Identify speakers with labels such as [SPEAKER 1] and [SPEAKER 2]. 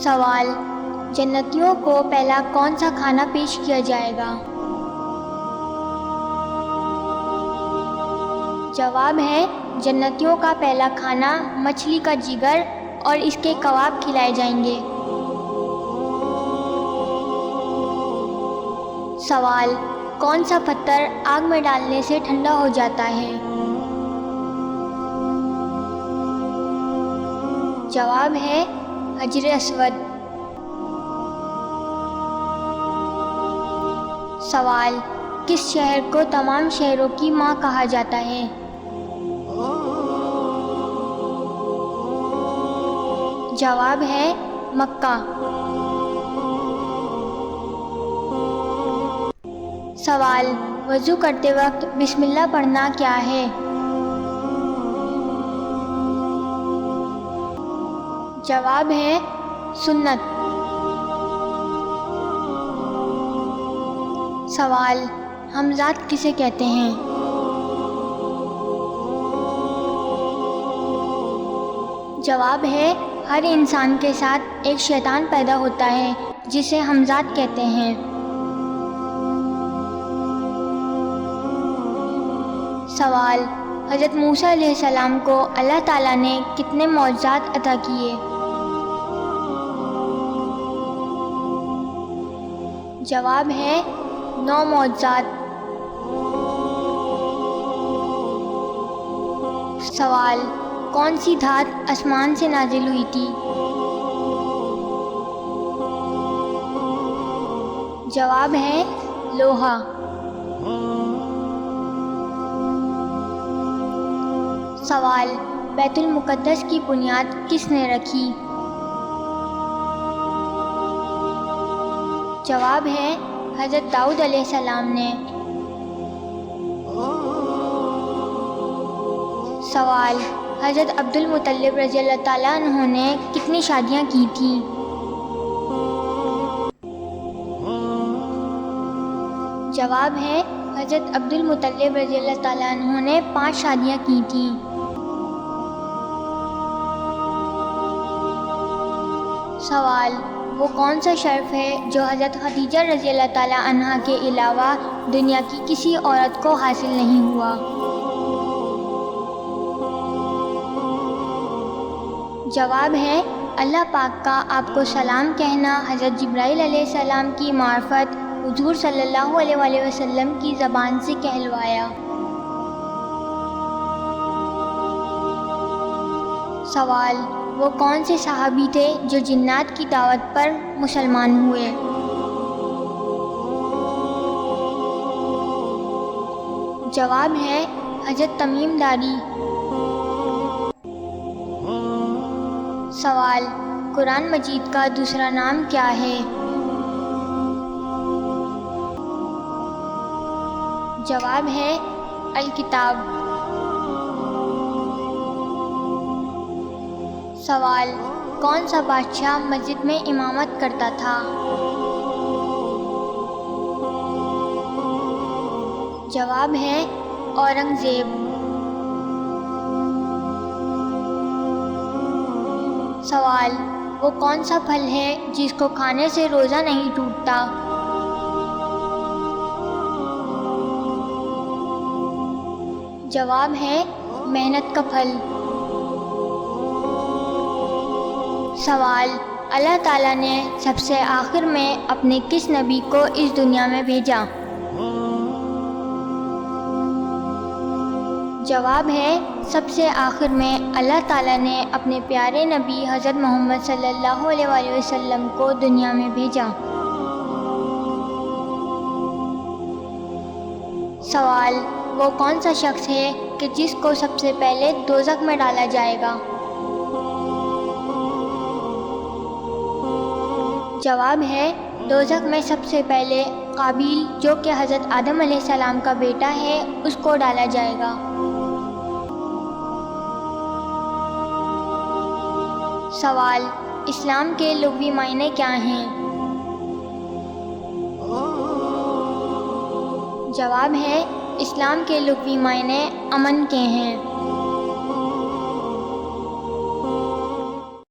[SPEAKER 1] سوال: جنتیوں کو پہلا کون سا کھانا پیش کیا جائے گا؟ جواب ہے جنتیوں کا پہلا کھانا مچھلی کا جگر اور اس کے کباب کھلائے جائیں گے۔ سوال: کون سا پتھر آگ میں ڈالنے سے ٹھنڈا ہو جاتا ہے؟ جواب ہے حجر اسود۔ سوال: کس شہر کو تمام شہروں کی ماں کہا جاتا ہے؟ جواب ہے مکہ۔ سوال: وضو کرتے وقت بسم اللہ پڑھنا کیا ہے؟ جواب ہے سنت۔ سوال: ہمزاد کسے کہتے ہیں؟ جواب ہے ہر انسان کے ساتھ ایک شیطان پیدا ہوتا ہے جسے ہمزاد کہتے ہیں۔ سوال: حضرت موسیٰ علیہ السلام کو اللہ تعالیٰ نے کتنے معجزات عطا کیے؟ جواب ہے 9 معجزات۔ سوال: کون سی دھات آسمان سے نازل ہوئی تھی؟ جواب ہے لوہا۔ سوال: بیت المقدس کی بنیاد کس نے رکھی؟ جواب ہے حضرت داؤد علیہ السلام نے۔ سوال: حضرت عبد المطلب رضی اللہ تعالیٰ عنہ نے کتنی شادیاں کی تھیں؟ جواب ہے حضرت عبد المطلب رضی اللہ تعالیٰ عنہ نے 5 شادیاں کی تھیں۔ سوال: وہ کون سا شرف ہے جو حضرت خدیجہ رضی اللہ تعالیٰ عنہا کے علاوہ دنیا کی کسی عورت کو حاصل نہیں ہوا؟ جواب ہے اللہ پاک کا آپ کو سلام کہنا حضرت جبرائیل علیہ السلام کی معرفت حضور صلی اللہ علیہ وآلہ وسلم کی زبان سے کہلوایا۔ سوال: وہ کون سے صحابی تھے جو جنات کی دعوت پر مسلمان ہوئے؟ جواب ہے حضرت تمیم داری۔ سوال: قرآن مجید کا دوسرا نام کیا ہے؟ جواب ہے الکتاب۔ سوال: کون سا بادشاہ مسجد میں امامت کرتا تھا؟ جواب ہے اورنگزیب۔ سوال: وہ کون سا پھل ہے جس کو کھانے سے روزہ نہیں ٹوٹتا؟ جواب ہے محنت کا پھل۔ سوال: اللہ تعالیٰ نے سب سے آخر میں اپنے کس نبی کو اس دنیا میں بھیجا؟ جواب ہے سب سے آخر میں اللہ تعالیٰ نے اپنے پیارے نبی حضرت محمد صلی اللہ علیہ وآلہ وسلم کو دنیا میں بھیجا۔ سوال: وہ کون سا شخص ہے کہ جس کو سب سے پہلے دوزخ میں ڈالا جائے گا؟ جواب ہے دوزخ میں سب سے پہلے قابیل جو کہ حضرت آدم علیہ السلام کا بیٹا ہے اس کو ڈالا جائے گا۔ سوال: اسلام کے لغوی معنی کیا ہیں؟ جواب ہے اسلام کے لغوی معنی امن کے ہیں۔